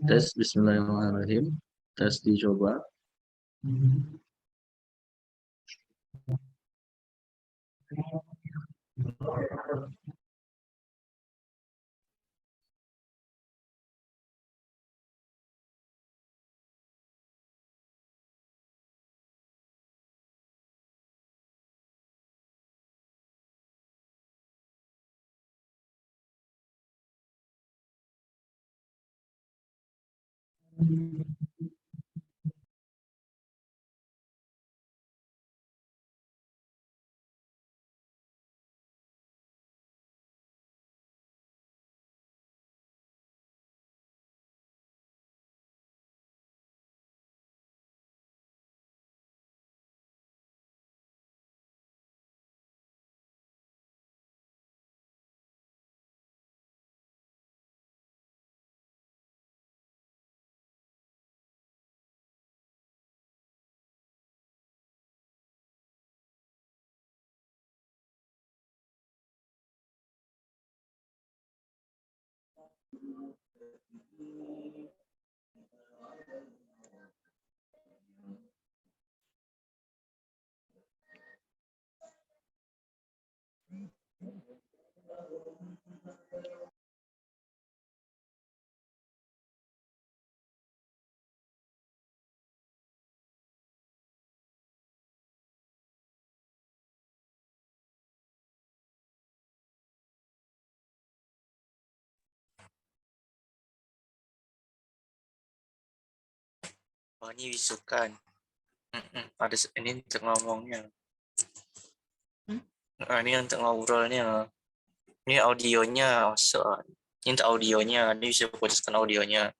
Tes, bismillahirrahmanirrahim. Tes dicoba. Oh, ini wisukan. Ada ini untuk ngomongnya. Ini untuk ngobrolnya. Ini audionya. Ini untuk audionya. Ini bisa putuskan audionya.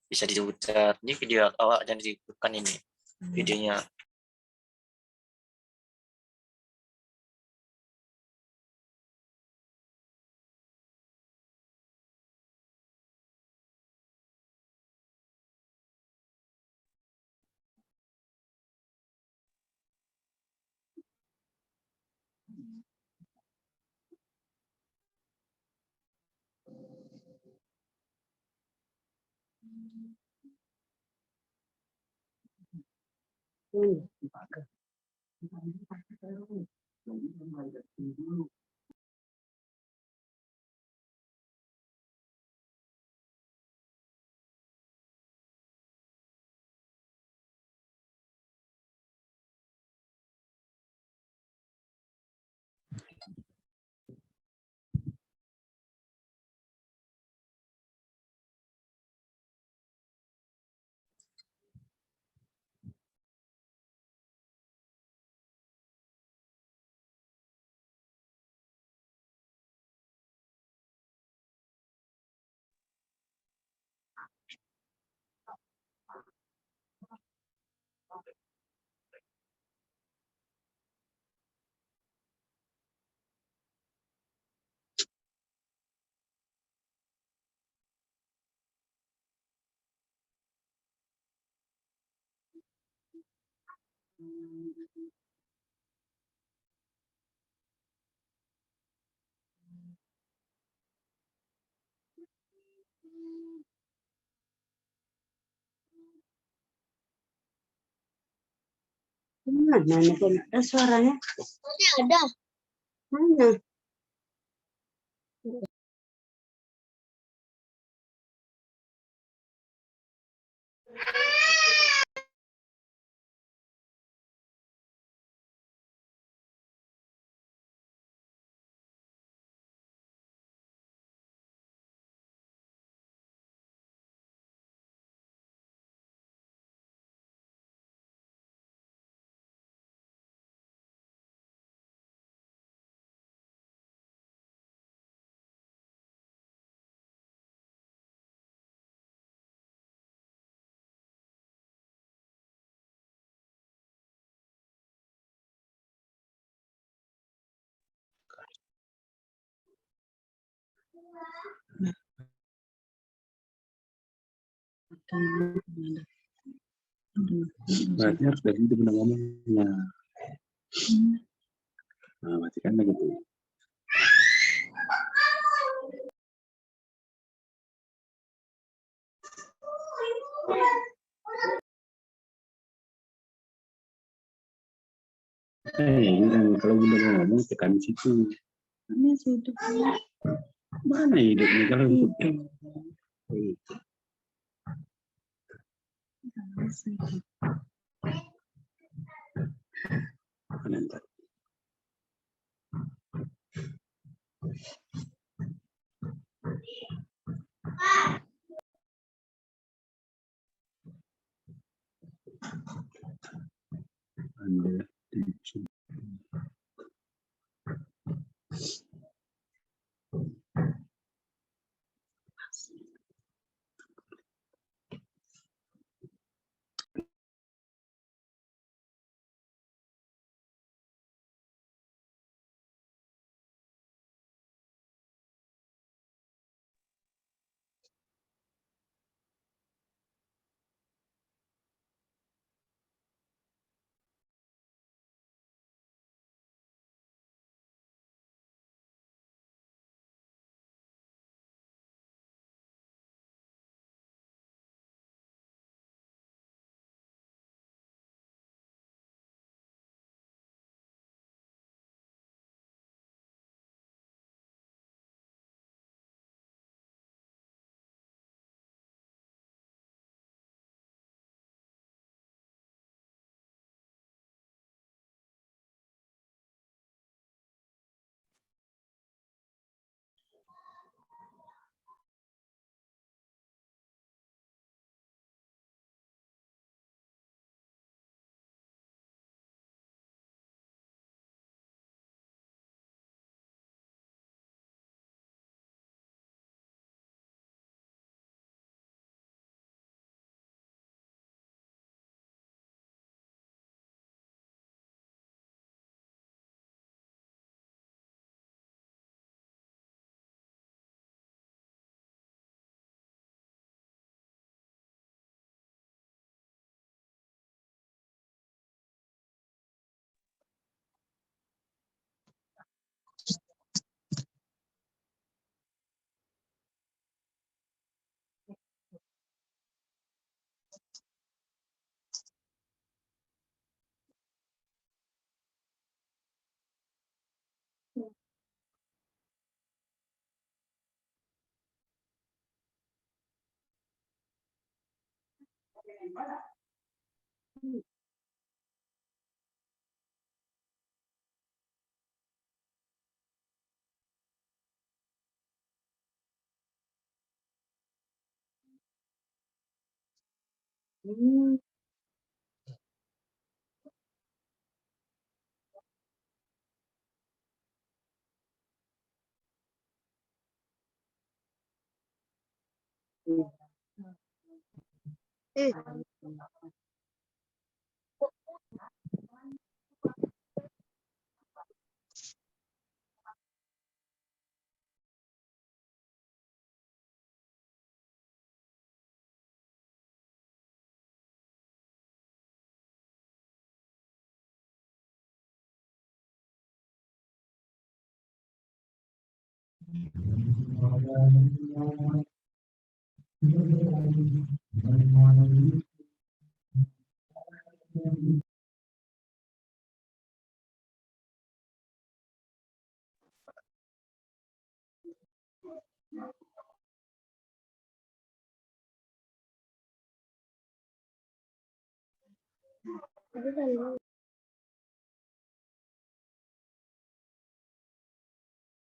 Bisa diputar. Ini video awak dan dibutuhkan ini. Videonya. Mana ada suaranya? Ada. Mana? Berarti harus dari itu benar ngomongnya. Nah, berarti kan begitu. Kalau udah ngomong tekan situ. Ini hidup. Mana hidupnya kalau hidup? Nanti. Anda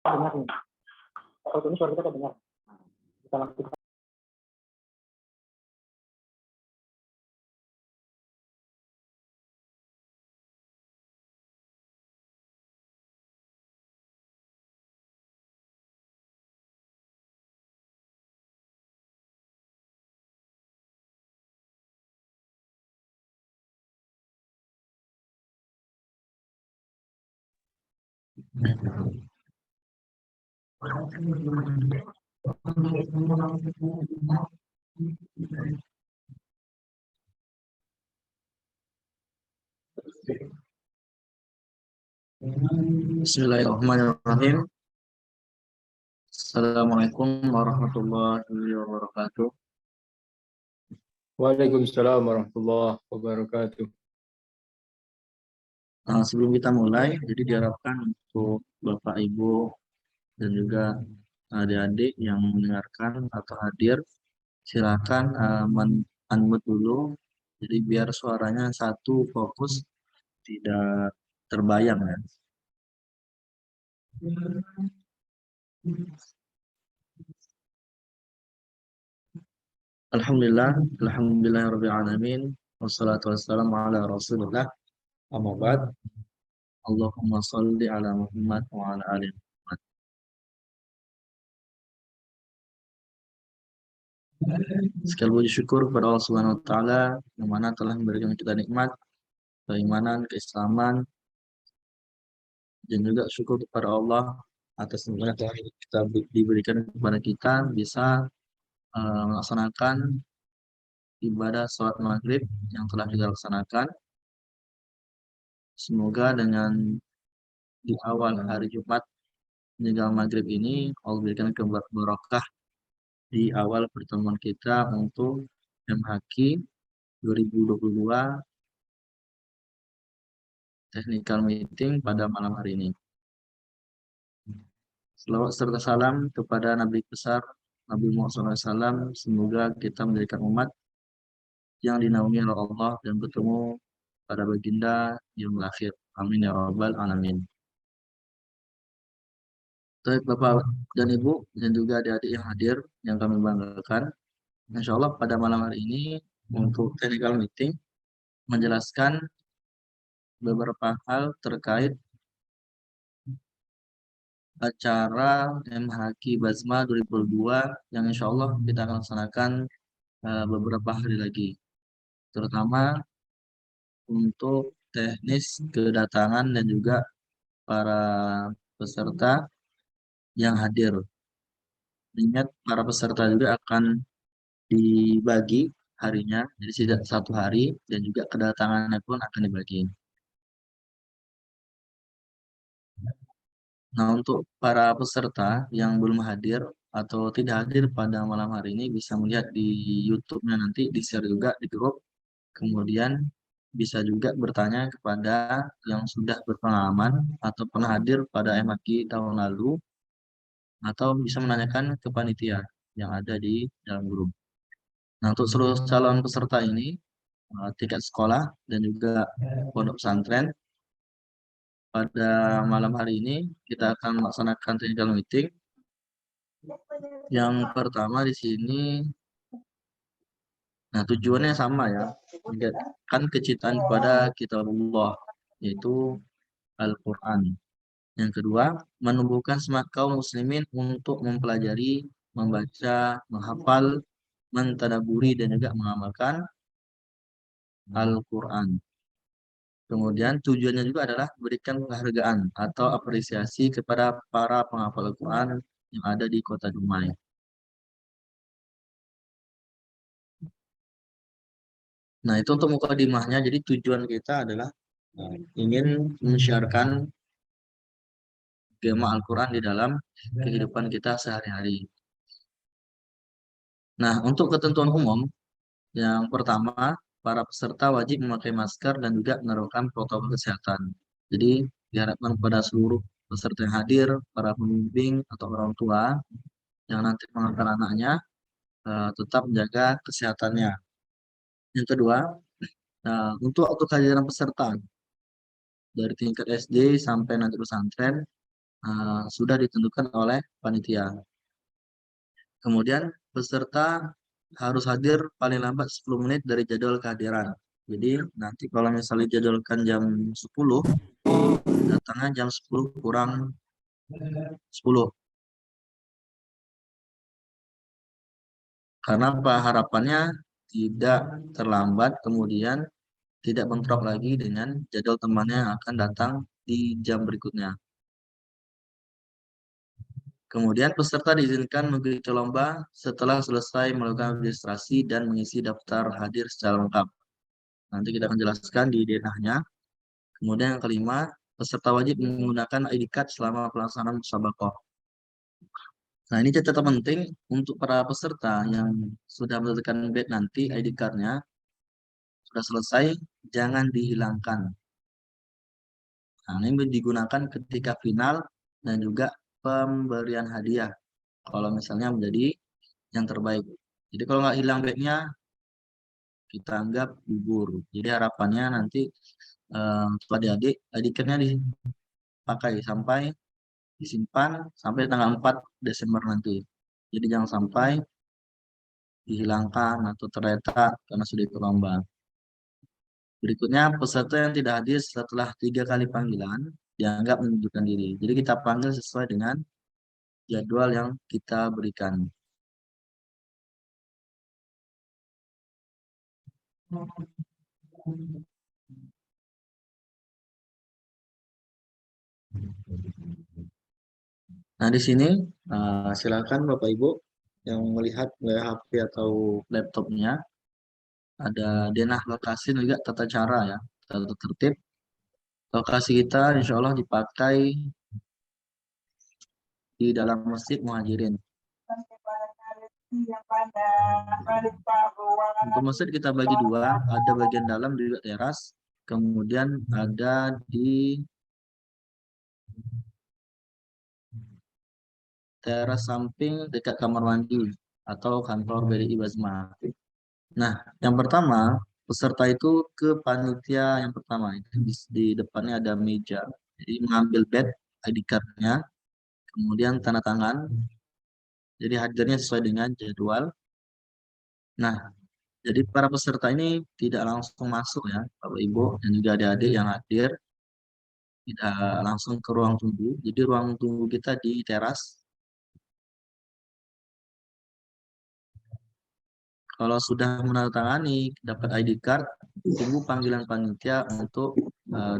dengar nih. Kalau ini suara kita dengar. Kita lakukan. Bismillahirrahmanirrahim. Assalamualaikum warahmatullahi wabarakatuh. Waalaikumsalam warahmatullahi wabarakatuh. Sebelum kita mulai, jadi diharapkan untuk Bapak Ibu dan juga adik-adik yang mendengarkan atau hadir, silakan unmute dulu. Jadi biar suaranya satu fokus, tidak terbayang ya. Alhamdulillahirabbil alamin. Wassalatu wassalamu ala Rasulillah. Amma ba'd. Allahumma shalli ala Muhammad wa ala ali Muhammad. Sekali puji syukur kepada Allah Subhanahu wa taala yang mana telah memberikan kita nikmat keimanan, keislaman, dan juga syukur kepada Allah atas nikmat yang telah kita diberikan kepada kita bisa melaksanakan ibadah sholat maghrib yang telah kita laksanakan. Semoga dengan di awal hari Jumat menjelang maghrib ini Allah berikan keberkah di awal pertemuan kita untuk MHQ 2022 technical meeting pada malam hari ini. Selawat serta salam kepada Nabi besar Nabi Muhammad SAW. Semoga kita menjadikan umat yang dinaungi oleh Allah dan bertemu pada baginda yang akhir. Amin ya rabbal alamin. Baik Bapak dan Ibu dan juga adik-adik yang hadir yang kami banggakan. Insya Allah pada malam hari ini untuk technical meeting menjelaskan beberapa hal terkait acara MHQ Basma 2022 yang insya Allah kita akan laksanakan beberapa hari lagi, terutama untuk teknis kedatangan dan juga para peserta yang hadir. Ingat para peserta juga akan dibagi harinya, jadi tidak satu hari dan juga kedatangannya pun akan dibagi. Nah, untuk para peserta yang belum hadir atau tidak hadir pada malam hari ini bisa melihat di YouTube-nya, nanti di-share juga di grup. Kemudian bisa juga bertanya kepada yang sudah berpengalaman atau pernah hadir pada MHQ tahun lalu, atau bisa menanyakan ke panitia yang ada di dalam grup. Nah, untuk seluruh calon peserta ini, tiket sekolah dan juga pondok pesantren, pada malam hari ini kita akan melaksanakan technical meeting. Yang pertama di sini, nah tujuannya sama ya, meningkatkan kecintaan kepada kitabullah, yaitu Al-Quran. Yang kedua, menumbuhkan semangat kaum muslimin untuk mempelajari, membaca, menghafal, mentadaburi dan juga mengamalkan Al-Quran. Kemudian tujuannya juga adalah memberikan penghargaan atau apresiasi kepada para penghafal Al-Quran yang ada di Kota Dumai. Nah, itu untuk mukadimahnya. Jadi tujuan kita adalah ingin menyiarkan agama Al-Quran di dalam kehidupan kita sehari-hari. Nah, untuk ketentuan umum, yang pertama, para peserta wajib memakai masker dan juga menerapkan protokol kesehatan. Jadi, diharapkan kepada seluruh peserta yang hadir, para pembimbing atau orang tua yang nanti mengantar anaknya, tetap menjaga kesehatannya. Yang kedua, untuk kehadiran peserta dari tingkat SD sampai nanti pesantren sudah ditentukan oleh panitia. Kemudian peserta harus hadir paling lambat 10 menit dari jadwal kehadiran. Jadi nanti kalau misalnya jadwalkan jam 10, datangnya jam 10 kurang 10. Karena harapannya tidak terlambat, kemudian tidak bentrok lagi dengan jadwal temannya yang akan datang di jam berikutnya. Kemudian peserta diizinkan mengikuti lomba setelah selesai melakukan registrasi dan mengisi daftar hadir secara lengkap. Nanti kita akan jelaskan di denahnya. Kemudian yang kelima, peserta wajib menggunakan ID card selama pelaksanaan musabaqah. Nah, ini catatan penting untuk para peserta yang sudah mendapatkan badge nanti ID card-nya sudah selesai, jangan dihilangkan. Nah, ini digunakan ketika final dan juga pemberian hadiah. Kalau misalnya menjadi yang terbaik. Jadi kalau nggak hilang badge-nya, kita anggap gugur. Jadi harapannya nanti untuk adik-adik ID card-nya dipakai sampai disimpan sampai tanggal 4 Desember nanti. Jadi jangan sampai dihilangkan atau terletak karena sudah ikut lomba. Berikutnya, peserta yang tidak hadir setelah 3 kali panggilan dianggap mengundurkan diri. Jadi kita panggil sesuai dengan jadwal yang kita berikan. Nah, di sini silakan Bapak Ibu yang melihat HP atau laptopnya, ada denah lokasi dan juga tata cara ya, tata tertib. Lokasi kita insya Allah dipakai di dalam Masjid Muhajirin. Untuk masjid kita bagi dua, ada bagian dalam juga teras, kemudian ada di teras samping dekat kamar mandi atau kantor BRI Basma. Nah, yang pertama, peserta itu ke panitia yang pertama. Di depannya ada meja. Jadi mengambil badge ID card-nya, kemudian tanda tangan. Jadi hadirnya sesuai dengan jadwal. Nah, jadi para peserta ini tidak langsung masuk ya, Bapak Ibu dan juga adik-adik yang hadir, tidak langsung ke ruang tunggu. Jadi ruang tunggu kita di teras. Kalau sudah menandatangani dapat ID card, tunggu panggilan panitia untuk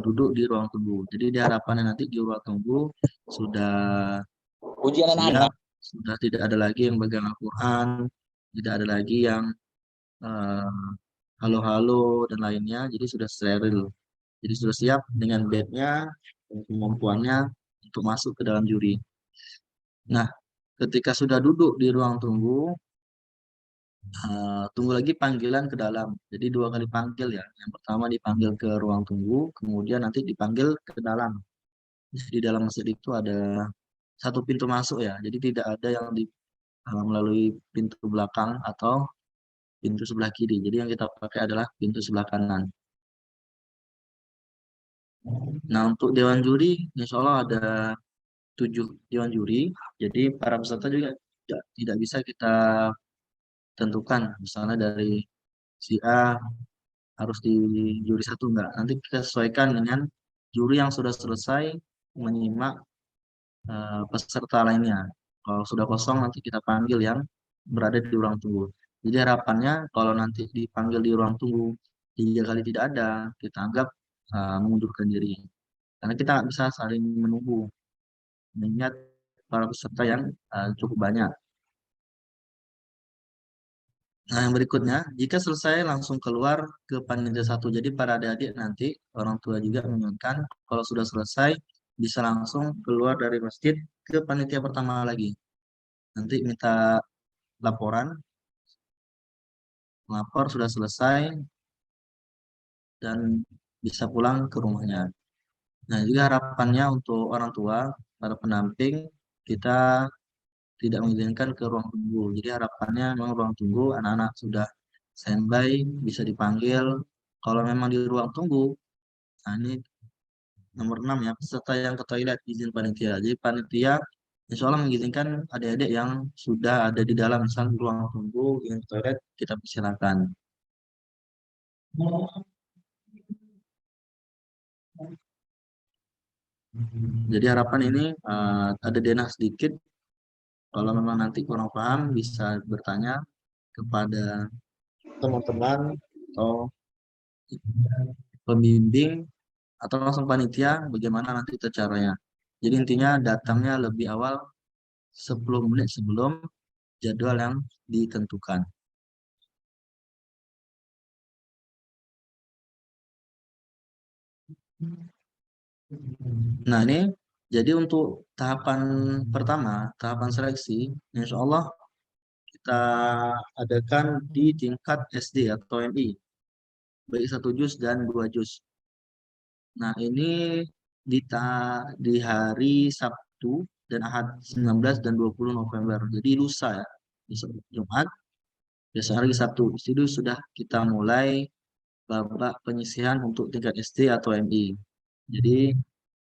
duduk di ruang tunggu. Jadi harapannya nanti di ruang tunggu sudah siap, sudah tidak ada lagi yang pegang Al-Quran, tidak ada lagi yang halo-halo dan lainnya. Jadi sudah steril. Jadi sudah siap dengan badge-nya dan kemampuannya untuk masuk ke dalam juri. Nah, ketika sudah duduk di ruang tunggu, tunggu lagi panggilan ke dalam. Jadi 2 kali panggil ya. Yang pertama dipanggil ke ruang tunggu, kemudian nanti dipanggil ke dalam. Di dalam masjid itu ada satu pintu masuk ya. Jadi tidak ada yang melalui pintu belakang atau pintu sebelah kiri. Jadi yang kita pakai adalah pintu sebelah kanan. Nah, untuk dewan juri, insya Allah ada 7 dewan juri. Jadi para peserta juga tidak bisa kita tentukan. Misalnya dari si A harus di juri 1 enggak. Nanti kita sesuaikan dengan juri yang sudah selesai menyimak peserta lainnya. Kalau sudah kosong nanti kita panggil yang berada di ruang tunggu. Jadi harapannya kalau nanti dipanggil di ruang tunggu 3 kali tidak ada, kita anggap mengundurkan diri. Karena kita nggak bisa saling menunggu, mengingat para peserta yang cukup banyak. Nah, yang berikutnya, jika selesai langsung keluar ke panitia 1. Jadi para adik-adik nanti, orang tua juga mengingatkan, kalau sudah selesai, bisa langsung keluar dari masjid ke panitia pertama lagi. Nanti minta laporan, lapor sudah selesai, dan bisa pulang ke rumahnya. Nah, juga harapannya untuk orang tua, para pendamping, kita tidak mengizinkan ke ruang tunggu. Jadi harapannya memang ruang tunggu anak-anak sudah standby bisa dipanggil. Kalau memang di ruang tunggu, nah ini nomor 6 ya, peserta yang ke toilet izin panitia. Jadi panitia insya Allah mengizinkan adik-adik yang sudah ada di dalam misalnya ruang tunggu ingin ke toilet, kita persilakan. Jadi harapan ini ada denah sedikit. Kalau memang nanti kurang paham bisa bertanya kepada teman-teman atau pembimbing atau langsung panitia bagaimana nanti caranya. Jadi intinya datangnya lebih awal 10 menit sebelum jadwal yang ditentukan. Nah, ini jadi untuk tahapan pertama, tahapan seleksi, insya Allah kita adakan di tingkat SD atau MI, baik 1 juz dan 2 juz. Nah, ini di hari Sabtu dan Ahad 19 dan 20 November. Jadi lusa ya, besok Jumat, besok hari Sabtu. Itu sudah kita mulai babak penyisihan untuk tingkat SD atau MI. Jadi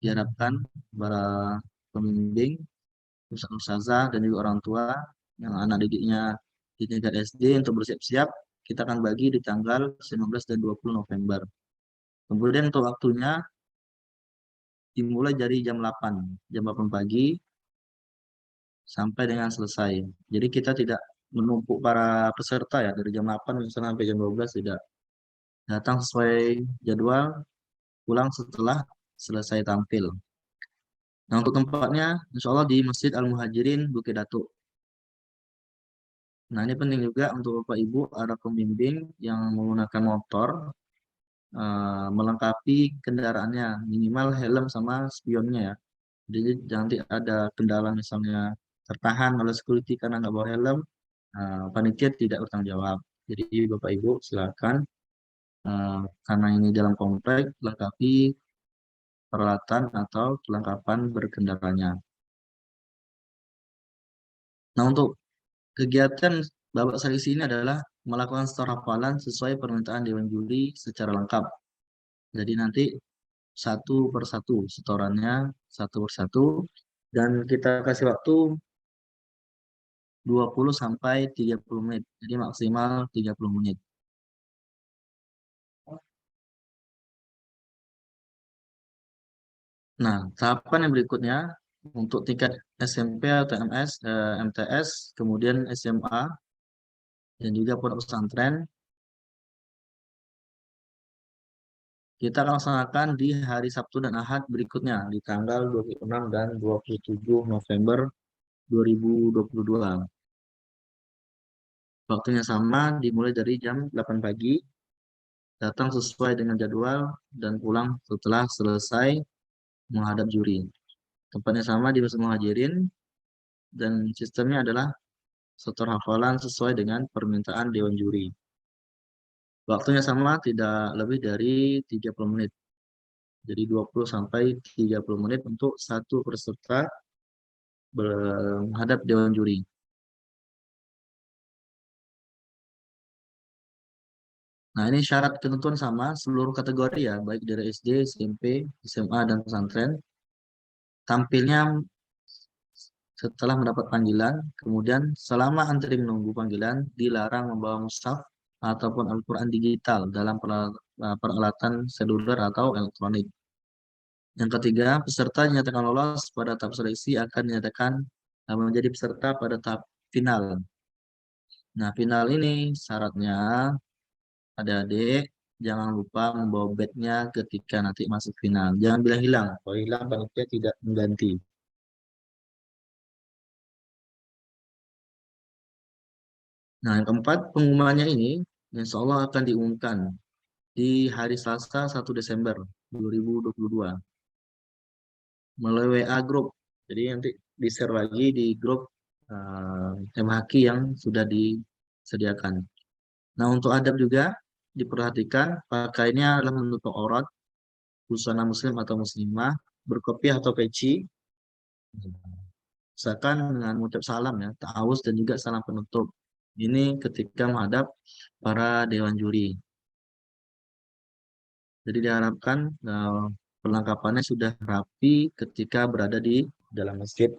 diharapkan para pembimbing, ustazah dan juga orang tua yang anak didiknya di tingkat SD untuk bersiap-siap, kita akan bagi di tanggal 19 dan 20 November. Kemudian untuk waktunya dimulai dari jam 8 pagi sampai dengan selesai. Jadi kita tidak menumpuk para peserta ya dari jam 8 misalnya sampai jam 12, tidak. Datang sesuai jadwal, pulang setelah selesai tampil. Nah, untuk tempatnya insya Allah di Masjid Al-Muhajirin Bukit Datuk. Nah, ini penting juga untuk Bapak Ibu, ada pembimbing yang menggunakan motor, melengkapi kendaraannya, minimal helm sama spionnya ya. Jadi nanti ada kendala misalnya tertahan oleh security karena nggak bawa helm, panitia tidak bertanggung jawab. Jadi Bapak Ibu silakan, karena ini dalam komplek, lengkapi peralatan atau kelengkapan berkendaranya. Nah, untuk kegiatan babak seleksi ini adalah melakukan setor hafalan sesuai permintaan Dewan Juri secara lengkap. Jadi nanti satu persatu setorannya, satu persatu, dan kita kasih waktu 20 sampai 30 menit. Jadi maksimal 30 menit. Nah, tahapan yang berikutnya untuk tingkat SMP atau MTS, kemudian SMA, dan juga pondok pesantren, kita akan laksanakan di hari Sabtu dan Ahad berikutnya, di tanggal 26 dan 27 November 2022. Waktunya sama, dimulai dari jam 8 pagi, datang sesuai dengan jadwal, dan pulang setelah selesai menghadap juri. Tempatnya sama di Masjid Muhajirin, dan sistemnya adalah setor hafalan sesuai dengan permintaan Dewan Juri. Waktunya sama, tidak lebih dari 30 menit. Jadi 20 sampai 30 menit untuk satu peserta menghadap Dewan Juri. Nah, ini syarat ketentuan sama seluruh kategori ya, baik dari SD, SMP, SMA, dan pesantren. Tampilnya setelah mendapat panggilan, kemudian selama antri menunggu panggilan, dilarang membawa mushaf ataupun Al-Quran digital dalam peralatan seluler atau elektronik. Yang ketiga, peserta dinyatakan lolos pada tahap seleksi akan dinyatakan menjadi peserta pada tahap final. Nah, final ini syaratnya adik-adik jangan lupa membawa badge-nya ketika nanti masuk final. Jangan bilang hilang. Kalau hilang, panitia tidak mengganti. Nah, yang keempat, pengumumannya ini insya Allah akan diumumkan di hari Selasa 1 Desember 2022 melalui WA Group. Jadi nanti di-share lagi di grup MHQ yang sudah disediakan. Nah, untuk adab juga diperhatikan pakainya adalah menutup aurat, busana muslim atau muslimah, berkopiah atau peci, misalkan dengan mengucap salam ya, ta'awuz dan juga salam penutup. Ini ketika menghadap para dewan juri. Jadi diharapkan perlengkapannya sudah rapi ketika berada di dalam masjid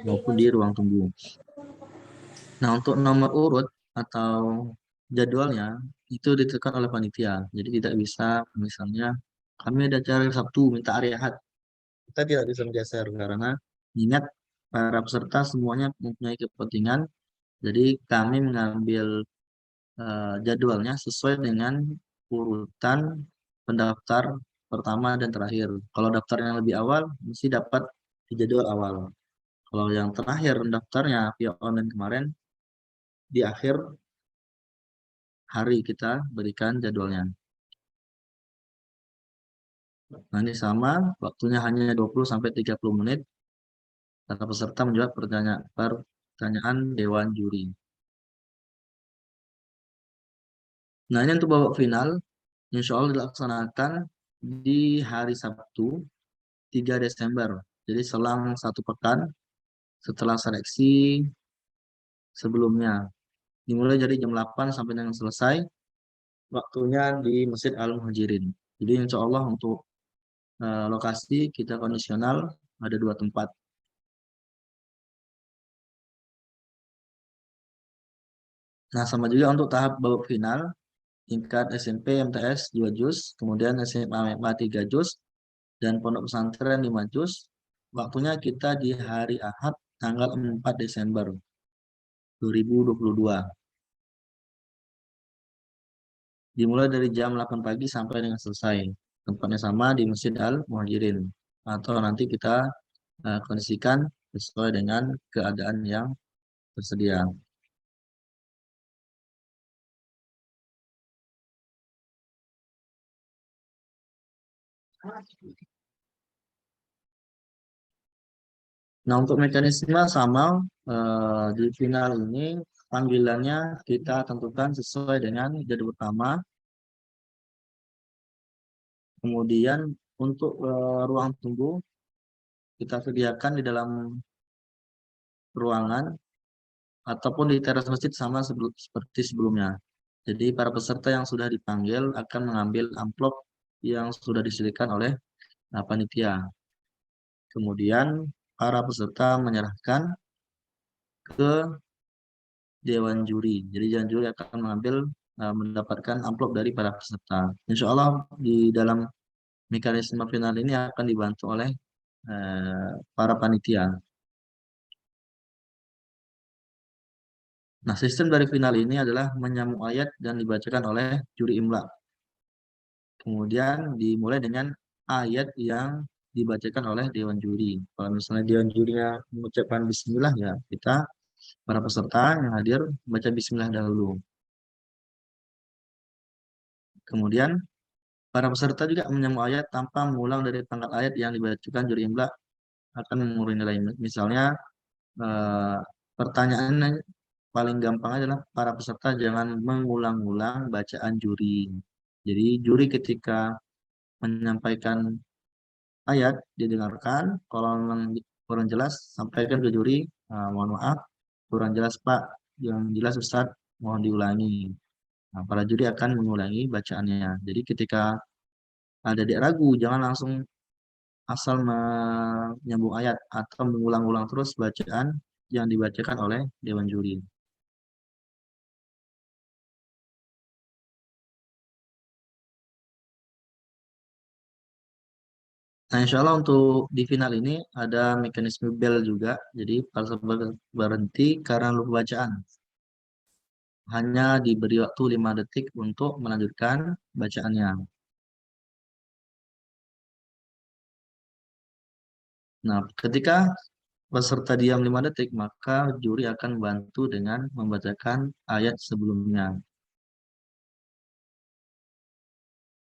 maupun di ruang tunggu. Nah, untuk nomor urut atau jadwalnya itu ditentukan oleh panitia. Jadi tidak bisa misalnya kami ada acara Sabtu minta hari Ahad. Kita tidak bisa menggeser karena ingat para peserta semuanya mempunyai kepentingan. Jadi kami mengambil jadwalnya sesuai dengan urutan pendaftar pertama dan terakhir. Kalau daftarnya lebih awal, mesti dapat di jadwal awal. Kalau yang terakhir daftarnya via online kemarin, di akhir hari kita berikan jadwalnya. Nah, ini sama, waktunya hanya 20-30 menit. Para peserta menjawab pertanyaan Dewan Juri. Nah, ini untuk babak final, insya Allah dilaksanakan di hari Sabtu, 3 Desember. Jadi selang 1 pekan setelah seleksi sebelumnya. Dimulai dari jam 8 sampai dengan selesai. Waktunya di Masjid Al-Muhajirin. Jadi insya Allah untuk lokasi kita kondisional ada 2 tempat. Nah, sama juga untuk tahap babak final, tingkat SMP MTS 2 juz, kemudian SMA MA 3 juz, dan pondok pesantren 5 juz. Waktunya kita di hari Ahad tanggal 4 Desember 2022. Dimulai dari jam 8 pagi sampai dengan selesai. Tempatnya sama di Masjid Al-Muhajirin. Atau nanti kita kondisikan sesuai dengan keadaan yang tersedia. Nah, untuk mekanisme sama di final ini panggilannya kita tentukan sesuai dengan jadwal utama. Kemudian untuk ruang tunggu kita sediakan di dalam ruangan ataupun di teras masjid sama seperti sebelumnya. Jadi para peserta yang sudah dipanggil akan mengambil amplop yang sudah disediakan oleh panitia. Kemudian para peserta menyerahkan ke Dewan Juri. Jadi Dewan Juri akan mendapatkan amplop dari para peserta. Insya Allah di dalam mekanisme final ini akan dibantu oleh para panitia. Nah, sistem dari final ini adalah menyambung ayat dan dibacakan oleh juri imla. Kemudian dimulai dengan ayat yang dibacakan oleh Dewan Juri. Kalau misalnya Dewan Jurinya mengucapkan Bismillah, ya kita para peserta yang hadir baca Bismillah dahulu. Kemudian para peserta juga menyambung ayat tanpa mengulang dari pangkat ayat yang dibacakan juri imla akan mengurangi nilai. Misalnya pertanyaannya paling gampang adalah para peserta jangan mengulang-ulang bacaan juri. Jadi juri ketika menyampaikan ayat didengarkan, kalau memang kurang jelas sampaikan ke juri, mohon maaf kurang jelas Pak, yang jelas Ustadz mohon diulangi. Nah, para juri akan mengulangi bacaannya. Jadi ketika ada adik ragu, jangan langsung asal menyambung ayat atau mengulang-ulang terus bacaan yang dibacakan oleh Dewan Juri. Nah, insya Allah untuk di final ini ada mekanisme bel juga. Jadi harus berhenti karena lupa bacaan. Hanya diberi waktu 5 detik untuk melanjutkan bacaannya. Nah, ketika peserta diam 5 detik, maka juri akan bantu dengan membacakan ayat sebelumnya.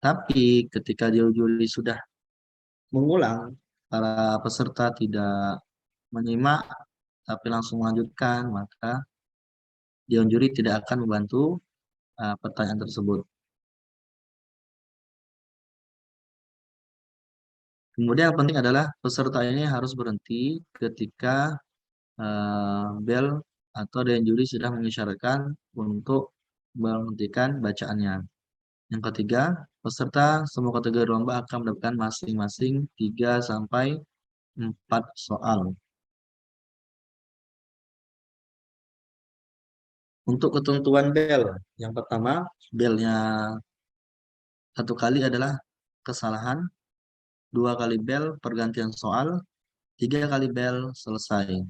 Tapi ketika juri sudah mengulang, para peserta tidak menyimak tapi langsung melanjutkan, maka Dewan Juri tidak akan membantu pertanyaan tersebut. Kemudian yang penting adalah peserta ini harus berhenti ketika bel atau Dewan Juri sudah mengisyaratkan untuk menghentikan bacaannya. Yang ketiga, peserta semua kategori lomba akan mendapatkan masing-masing 3-4 soal. Untuk ketentuan bel, yang pertama, belnya 1 kali adalah kesalahan, 2 kali bel pergantian soal, 3 kali bel selesai.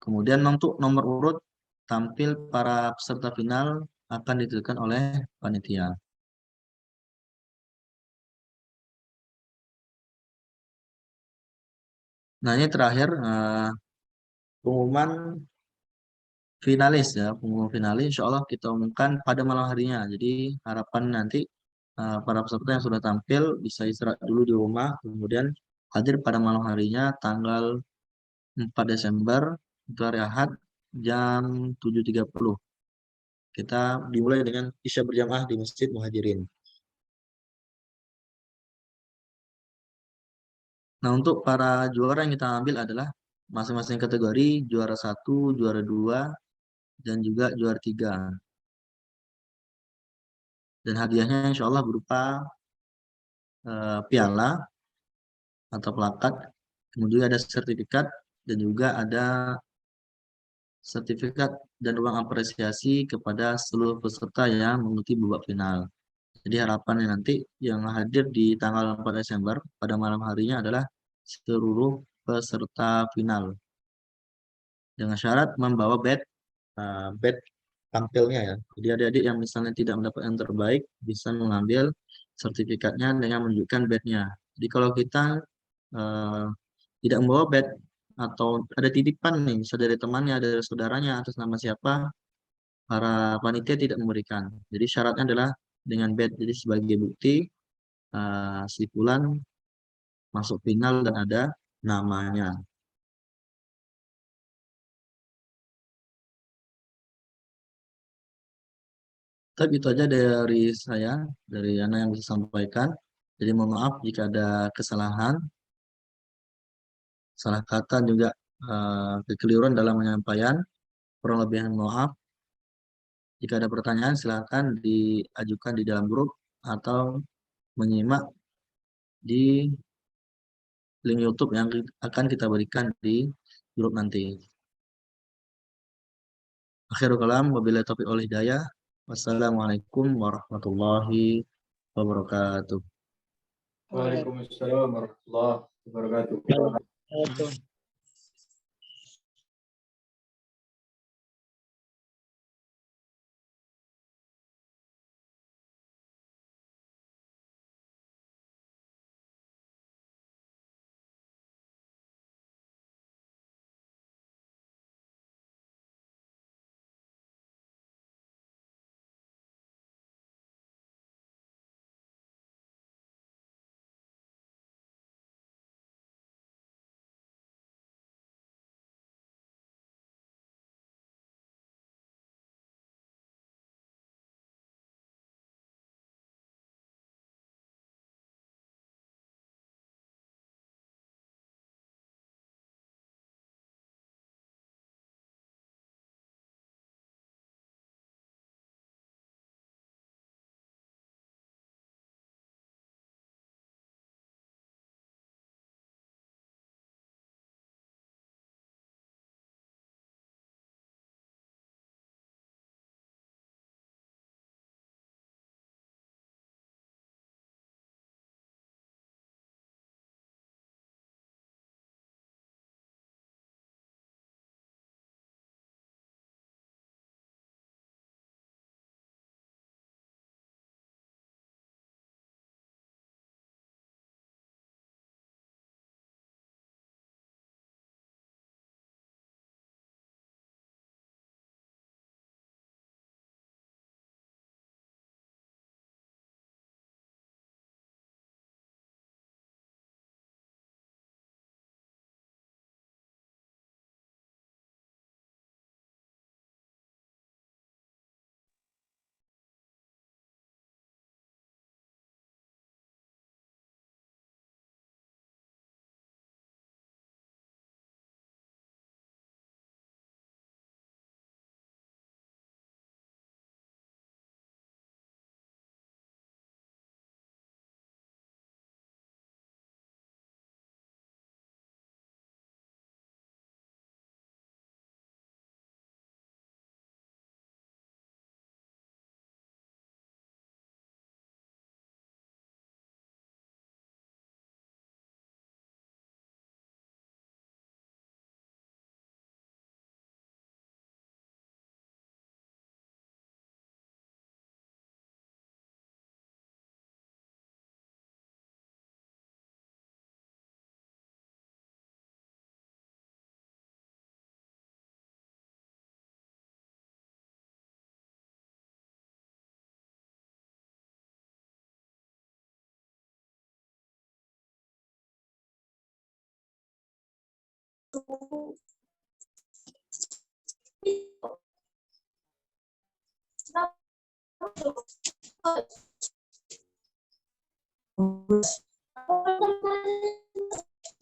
Kemudian untuk nomor urut tampil para peserta final akan ditentukan oleh panitia. Nah, ini terakhir pengumuman finalis ya, pengumuman finalis insya Allah kita umumkan pada malam harinya. Jadi harapan nanti para peserta yang sudah tampil bisa istirahat dulu di rumah, kemudian hadir pada malam harinya tanggal 4 Desember itu hari Ahad jam 7.30. Kita dimulai dengan isya berjamaah di Masjid Muhajirin. Nah, untuk para juara yang kita ambil adalah masing-masing kategori juara 1, juara 2, dan juga juara 3. Dan hadiahnya insya Allah berupa piala atau plakat, kemudian ada sertifikat, dan juga ada sertifikat dan uang apresiasi kepada seluruh peserta yang mengikuti babak final. Jadi harapannya nanti yang hadir di tanggal 4 Desember pada malam harinya adalah seluruh peserta final. Dengan syarat membawa badge tampilnya ya. Jadi adik-adik yang misalnya tidak mendapat yang terbaik bisa mengambil sertifikatnya dengan menunjukkan badge-nya. Jadi kalau kita eh, tidak membawa badge atau ada titipan nih, bisa dari temannya, dari saudaranya atas nama siapa, para panitia tidak memberikan. Jadi syaratnya adalah dengan badge. Jadi sebagai bukti si Fulan masuk final dan ada namanya. Tapi itu aja dari saya, dari Ana yang bisa sampaikan. Jadi mohon maaf jika ada kesalahan, salah kata juga kekeliruan dalam penyampaian. Kurang lebih mohon maaf. Jika ada pertanyaan silakan diajukan di dalam grup atau menyimak di link YouTube yang akan kita berikan di grup nanti. Akhirul kalam, wabillahi taufiq wal hidayah. Wassalamualaikum warahmatullahi wabarakatuh. Waalaikumsalam warahmatullahi wabarakatuh. Itu.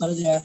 Harus ya.